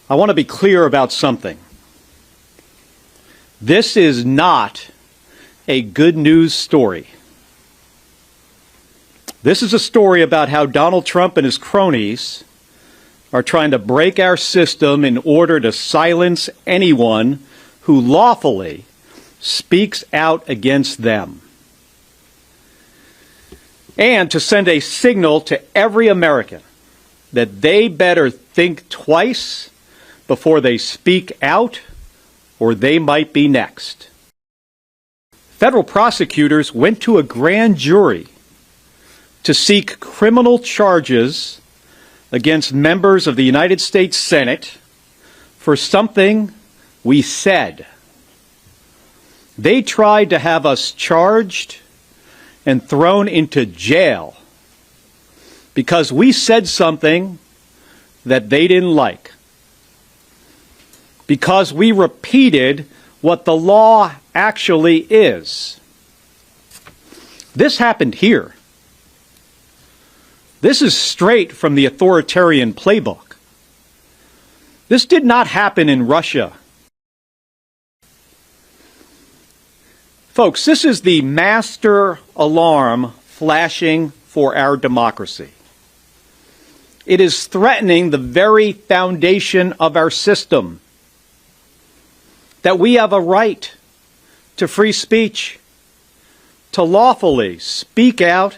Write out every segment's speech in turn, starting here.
I want to be clear about something. This is not a good news story. This is a story about how Donald Trump and his cronies are trying to break our system in order to silence anyone who lawfully speaks out against them, and to send a signal to every American that they better think twice before they speak out, or they might be next. Federal prosecutors went to a grand jury to seek criminal charges against members of the United States Senate for something we said. They tried to have us charged and thrown into jail because we said something that they didn't like, because we repeated what the law actually is. This happened here. This is straight from the authoritarian playbook. This did not happen in Russia. Folks, this is the master alarm flashing for our democracy. It is threatening the very foundation of our system, that we have a right to free speech, to lawfully speak out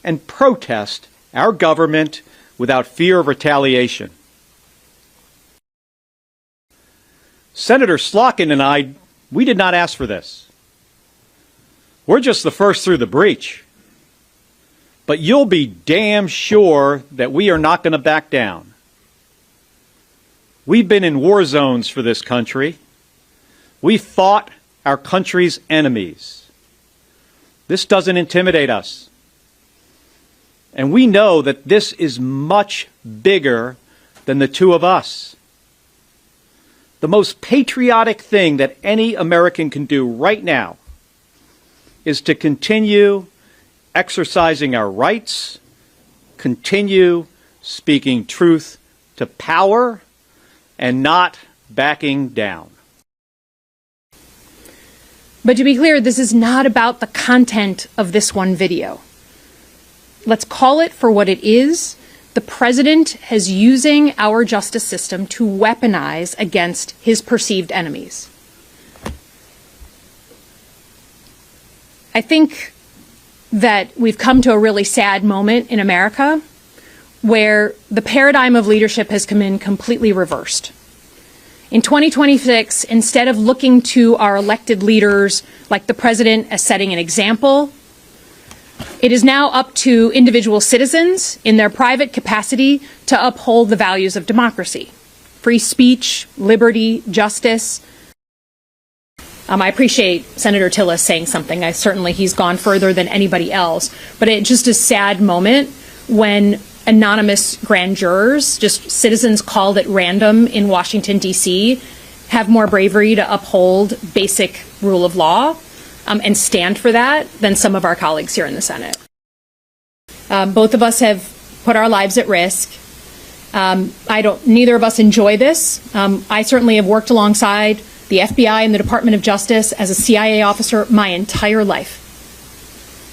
and protest our government without fear of retaliation. Senator Slotkin and I, we did not ask for this. We're just the first through the breach. But you'll be damn sure that we are not going to back down. We've been in war zones for this country. We fought our country's enemies. This doesn't intimidate us. And we know that this is much bigger than the two of us. The most patriotic thing that any American can do right now is to continue exercising our rights, continue speaking truth to power, and not backing down. But to be clear, this is not about the content of this one video. Let's call it for what it is. The president is using our justice system to weaponize against his perceived enemies. I think that we've come to a really sad moment in America where the paradigm of leadership has come in completely reversed. In 2026, instead of looking to our elected leaders like the president as setting an example, it is now up to individual citizens in their private capacity to uphold the values of democracy, free speech, liberty, justice. I appreciate Senator Tillis saying something. He's gone further than anybody else. But it's just a sad moment when anonymous grand jurors, just citizens called at random in Washington, D.C., have more bravery to uphold basic rule of law and stand for that than some of our colleagues here in the Senate. Both of us have put our lives at risk. Neither of us enjoy this. I certainly have worked alongside the FBI and the Department of Justice as a CIA officer my entire life.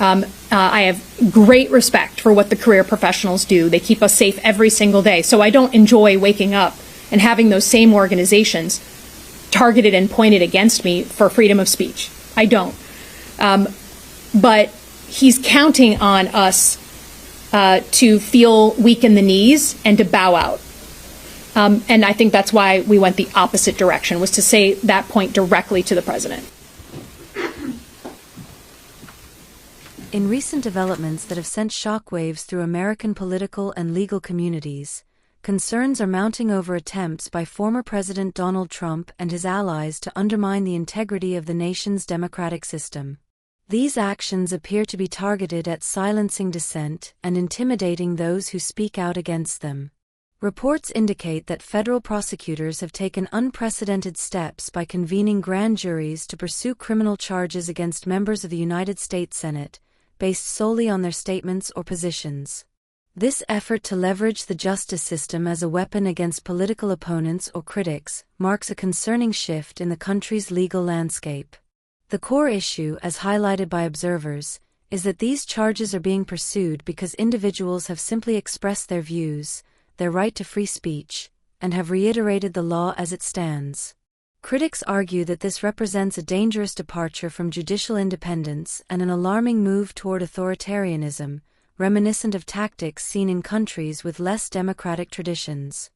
I have great respect for what the career professionals do. They keep us safe every single day. So I don't enjoy waking up and having those same organizations targeted and pointed against me for freedom of speech. I don't. But he's counting on us to feel weak in the knees and to bow out. And I think that's why we went the opposite direction, was to say that point directly to the president. In recent developments that have sent shockwaves through American political and legal communities, concerns are mounting over attempts by former President Donald Trump and his allies to undermine the integrity of the nation's democratic system. These actions appear to be targeted at silencing dissent and intimidating those who speak out against them. Reports indicate that federal prosecutors have taken unprecedented steps by convening grand juries to pursue criminal charges against members of the United States Senate, based solely on their statements or positions. This effort to leverage the justice system as a weapon against political opponents or critics marks a concerning shift in the country's legal landscape. The core issue, as highlighted by observers, is that these charges are being pursued because individuals have simply expressed their views, their right to free speech, and have reiterated the law as it stands. Critics argue that this represents a dangerous departure from judicial independence and an alarming move toward authoritarianism, reminiscent of tactics seen in countries with less democratic traditions.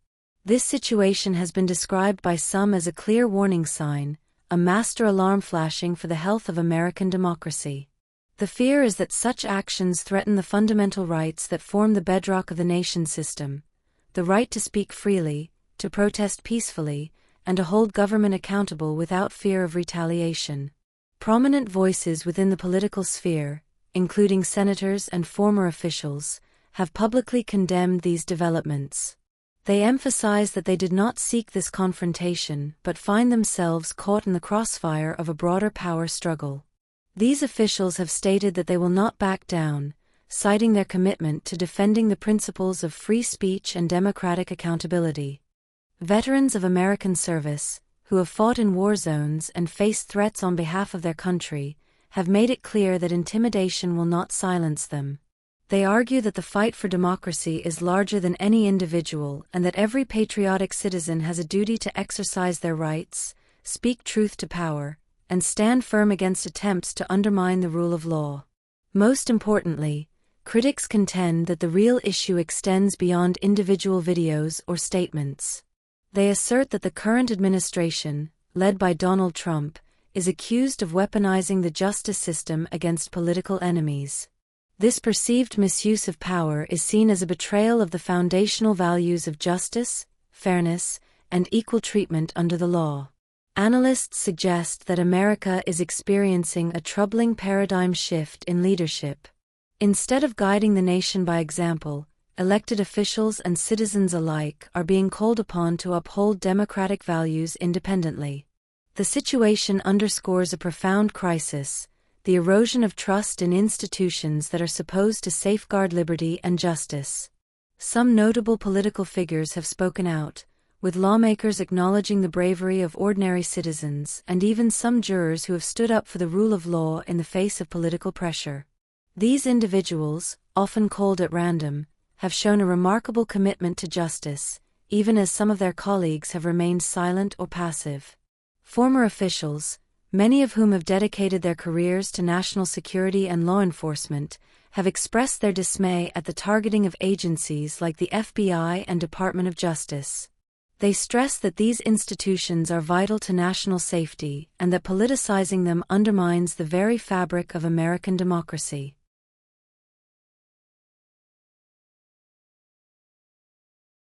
This situation has been described by some as a clear warning sign, a master alarm flashing for the health of American democracy. The fear is that such actions threaten the fundamental rights that form the bedrock of the nation system: the right to speak freely, to protest peacefully, and to hold government accountable without fear of retaliation. Prominent voices within the political sphere, including senators and former officials, have publicly condemned these developments. They emphasize that they did not seek this confrontation but find themselves caught in the crossfire of a broader power struggle. These officials have stated that they will not back down, citing their commitment to defending the principles of free speech and democratic accountability. Veterans of American service, who have fought in war zones and faced threats on behalf of their country, have made it clear that intimidation will not silence them. They argue that the fight for democracy is larger than any individual and that every patriotic citizen has a duty to exercise their rights, speak truth to power, and stand firm against attempts to undermine the rule of law. Most importantly, critics contend that the real issue extends beyond individual videos or statements. They assert that the current administration, led by Donald Trump, is accused of weaponizing the justice system against political enemies. This perceived misuse of power is seen as a betrayal of the foundational values of justice, fairness, and equal treatment under the law. Analysts suggest that America is experiencing a troubling paradigm shift in leadership. Instead of guiding the nation by example, elected officials and citizens alike are being called upon to uphold democratic values independently. The situation underscores a profound crisis: the erosion of trust in institutions that are supposed to safeguard liberty and justice. Some notable political figures have spoken out, with lawmakers acknowledging the bravery of ordinary citizens and even some jurors who have stood up for the rule of law in the face of political pressure. These individuals, often culled at random, have shown a remarkable commitment to justice, even as some of their colleagues have remained silent or passive. Former officials, many of whom have dedicated their careers to national security and law enforcement, have expressed their dismay at the targeting of agencies like the FBI and Department of Justice. They stress that these institutions are vital to national safety and that politicizing them undermines the very fabric of American democracy.